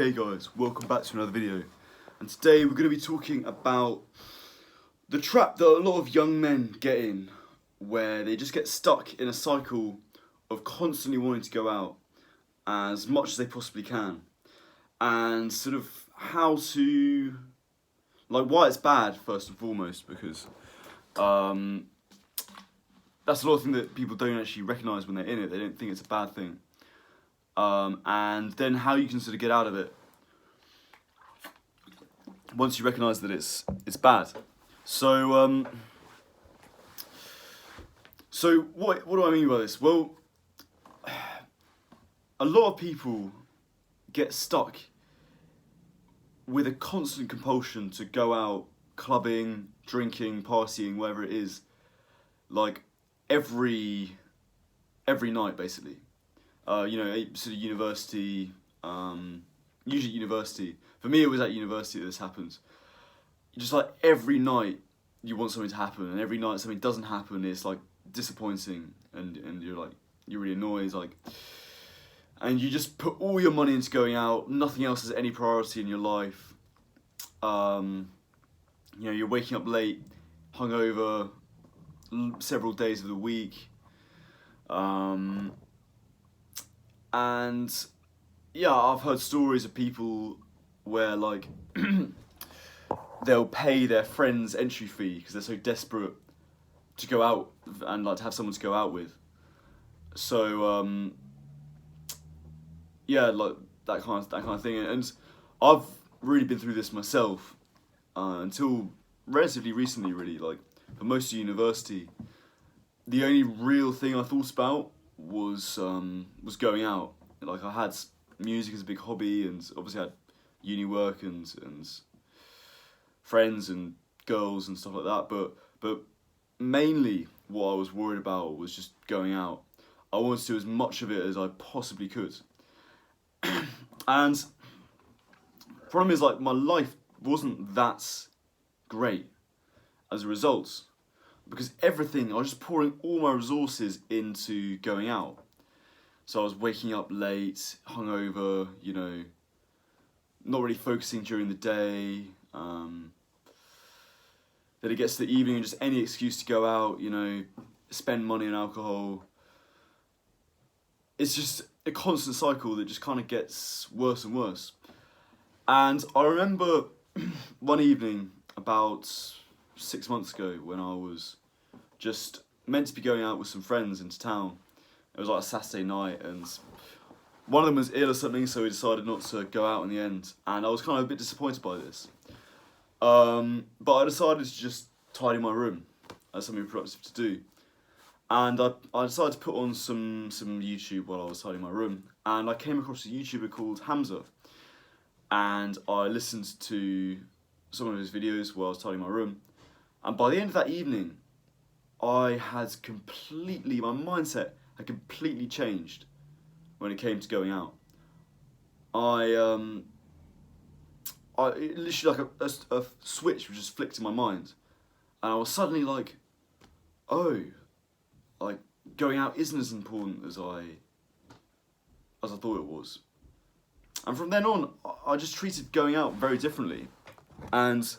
Hey guys, welcome back to another video, and today we're going to be talking about the trap that a lot of young men get in, where they just get stuck in a cycle of constantly wanting to go out as much as they possibly can, and sort of how to, why it's bad first and foremost, because that's a lot of things that people don't actually recognise when they're in it. They don't think it's a bad thing. And then how you can sort of get out of it once you recognise that it's bad. So what do I mean by this? Well, a lot of people get stuck with a constant compulsion to go out clubbing, drinking, partying, whatever it is, like every night basically. Sort of university, usually university. For me, it was at university that this happens. Just like every night, you want something to happen, and every night something doesn't happen, it's like disappointing, and you're really annoyed, and you just put all your money into going out. Nothing else has any priority in your life. You're waking up late, hungover, several days of the week. And yeah, I've heard stories of people where they'll pay their friend's entry fee because they're so desperate to go out and to have someone to go out with. So that kind of thing. And I've really been through this myself until relatively recently. Really, for most of university, the only real thing I thought about was going out. I had music as a big hobby, and obviously I had uni work and friends and girls and stuff like that. But mainly what I was worried about was just going out. I wanted to do as much of it as I possibly could. And the problem is, my life wasn't that great as a result, because I was just pouring all my resources into going out. So I was waking up late, hungover, not really focusing during the day. Then it gets to the evening and just any excuse to go out, spend money on alcohol. It's just a constant cycle that just kind of gets worse and worse. And I remember one evening about 6 months ago when I was just meant to be going out with some friends into town. It was a Saturday night, and one of them was ill or something, so we decided not to go out in the end. And I was kind of a bit disappointed by this. But I decided to just tidy my room as something productive to do. And I decided to put on some YouTube while I was tidying my room. And I came across a YouTuber called Hamza. And I listened to some of his videos while I was tidying my room. And by the end of that evening, my mindset had completely changed when it came to going out. It literally a switch was just flicked in my mind, and I was suddenly going out isn't as important as I thought it was. And from then on, I just treated going out very differently, and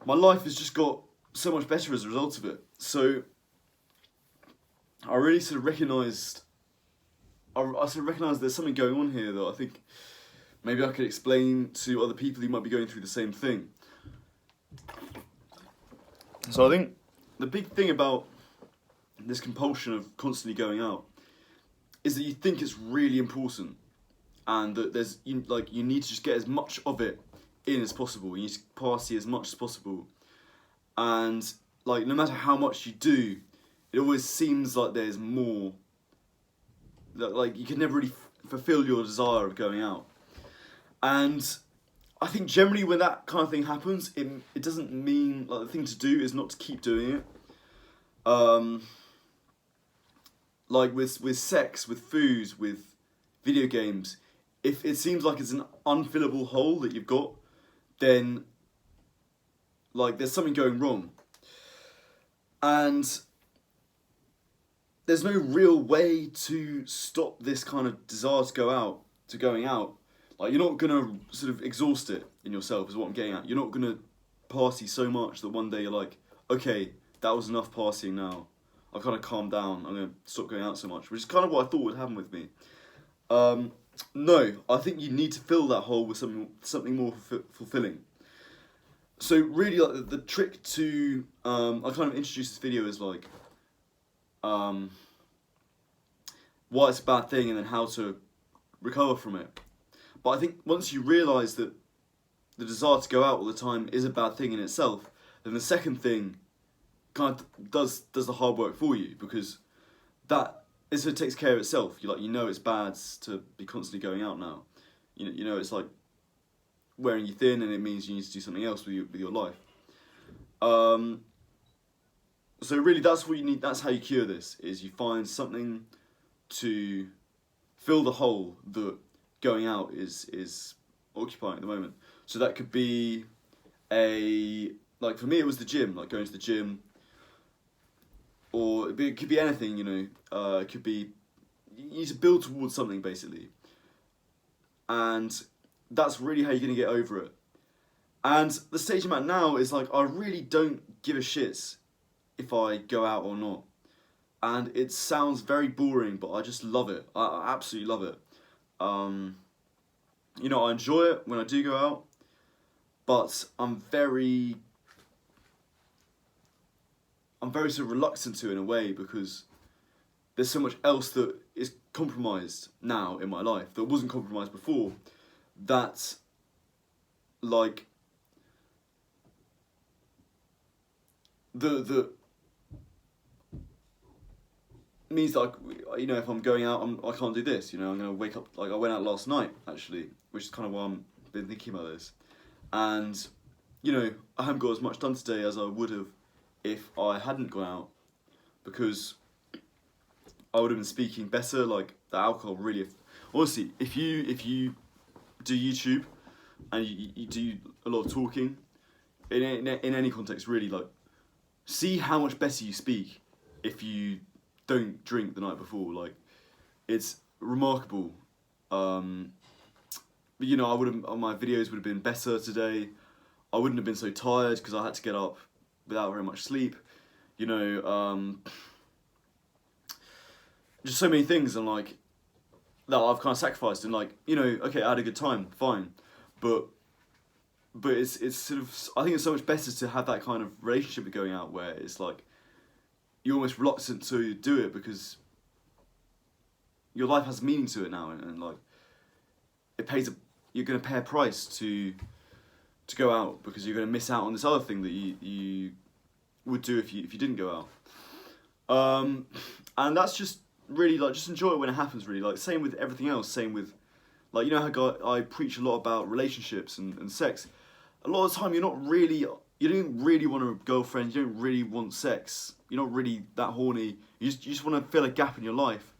my life has just got so much better as a result of it. So I really sort of recognised there's something going on here that I think maybe I could explain to other people who might be going through the same thing. So I think the big thing about this compulsion of constantly going out is that you think it's really important, and that you need to just get as much of it in as possible. You need to party as much as possible, and no matter how much you do, it always seems like there's more. That you can never really fulfill your desire of going out. And I think generally when that kind of thing happens, it doesn't mean, the thing to do is not to keep doing it. With sex, with food, with video games, if it seems like it's an unfillable hole that you've got, then there's something going wrong. And there's no real way to stop this kind of desire to going out. Like, you're not gonna sort of exhaust it in yourself, is what I'm getting at. You're not gonna party so much that one day you're like, okay, that was enough partying now. I've kind of calmed down. I'm gonna stop going out so much, which is kind of what I thought would happen with me. No, I think you need to fill that hole with something more fulfilling. So really, like the trick to I kind of introduced this video as like why it's a bad thing and then how to recover from it. But I think once you realise that the desire to go out all the time is a bad thing in itself, then the second thing kind of does the hard work for you, because that is what takes care of itself. You know it's bad to be constantly going out now. You know it's like wearing you thin, and it means you need to do something else with your life. So really, that's what you need. That's how you cure this. Is you find something to fill the hole that going out is occupying at the moment. So that could be like for me it was the gym, like going to the gym, or it could be anything, you know. It could be, you need to build towards something basically, and that's really how you're gonna get over it. And the stage I'm at now is like, I really don't give a shit if I go out or not. And it sounds very boring, but I just love it. I absolutely love it. You know, I enjoy it when I do go out, but I'm very sort of reluctant to, in a way, because there's so much else that is compromised now in my life that wasn't compromised before, that like the means that you know, if I'm going out, I can't do this. You know, I'm gonna wake up, like I went out last night actually, which is kind of why I'm been thinking about this, and you know, I haven't got as much done today as I would have if I hadn't gone out, because I would have been speaking better. Like the alcohol really, honestly, if you do YouTube and you do a lot of talking in any context, really, like see how much better you speak if you don't drink the night before. Like it's remarkable. But you know, my videos would have been better today. I wouldn't have been so tired because I had to get up without very much sleep. You know, just so many things, and like that I've kind of sacrificed. And like, you know, okay, I had a good time, fine, but it's sort of, I think it's so much better to have that kind of relationship with going out, where it's like you're almost reluctant to do it because your life has meaning to it now, and like you're going to pay a price to go out, because you're going to miss out on this other thing that you would do if you didn't go out. And that's just really, like, just enjoy it when it happens, really. Like, same with everything else, same with, like, you know how I preach a lot about relationships and sex. A lot of the time you don't really want a girlfriend, you don't really want sex, you're not really that horny, you just want to fill a gap in your life.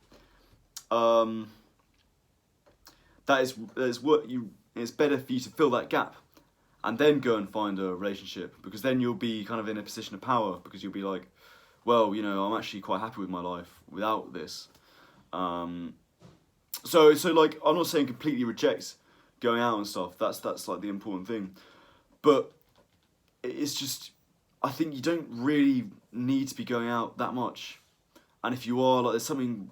It's better for you to fill that gap and then go and find a relationship, because then you'll be kind of in a position of power, because you'll be like, well, you know, I'm actually quite happy with my life without this. So like, I'm not saying completely reject going out and stuff, that's like the important thing, but it's just, I think you don't really need to be going out that much, and if you are, like, there's something,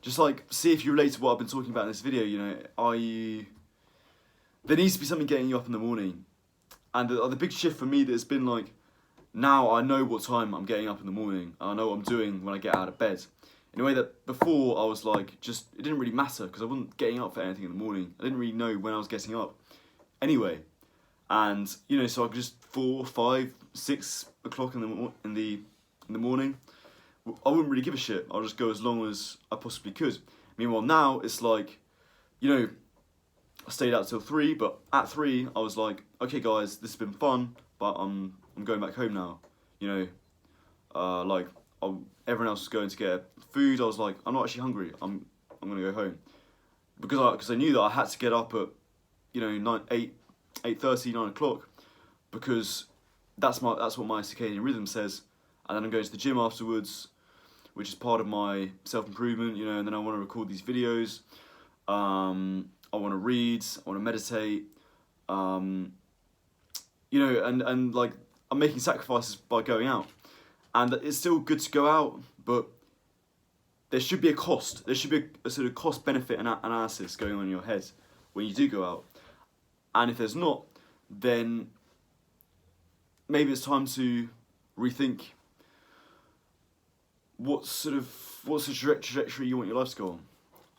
just like, see if you relate to what I've been talking about in this video. You know, there needs to be something getting you up in the morning, and the big shift for me that's been like, now I know what time I'm getting up in the morning, and I know what I'm doing when I get out of bed, in a way that before I was like, just, it didn't really matter, because I wasn't getting up for anything in the morning. I didn't really know when I was getting up anyway, and you know, so I could just 4, 5, 6 o'clock in the morning, I wouldn't really give a shit. I'll just go as long as I possibly could. Meanwhile now it's like, you know, I stayed out till 3, but at 3 I was like, okay guys, this has been fun, but I'm going back home now. You know, like everyone else was going to get food. I was like, I'm not actually hungry. I'm gonna go home, because I knew that I had to get up at, you know, 8:30, 9 o'clock, because that's what my circadian rhythm says. And then I'm going to the gym afterwards, which is part of my self-improvement, you know, and then I want to record these videos. I want to read, I want to meditate, you know, and like I'm making sacrifices by going out, and it's still good to go out, but there should be a cost. There should be a sort of cost benefit analysis going on in your head when you do go out, and if there's not, then maybe it's time to rethink what's the trajectory you want your life to go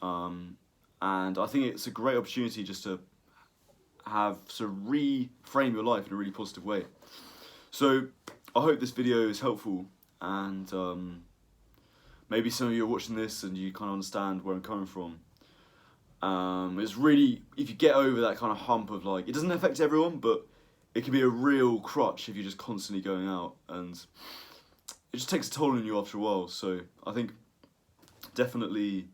on. And I think it's a great opportunity just to have sort of reframe your life in a really positive way. So I hope this video is helpful, and maybe some of you are watching this and you kind of understand where I'm coming from. It's really, if you get over that kind of hump of like, it doesn't affect everyone, but it can be a real crutch if you're just constantly going out, and it just takes a toll on you after a while. So I think definitely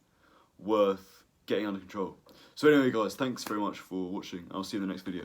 worth getting under control. So anyway guys, thanks very much for watching. I'll see you in the next video.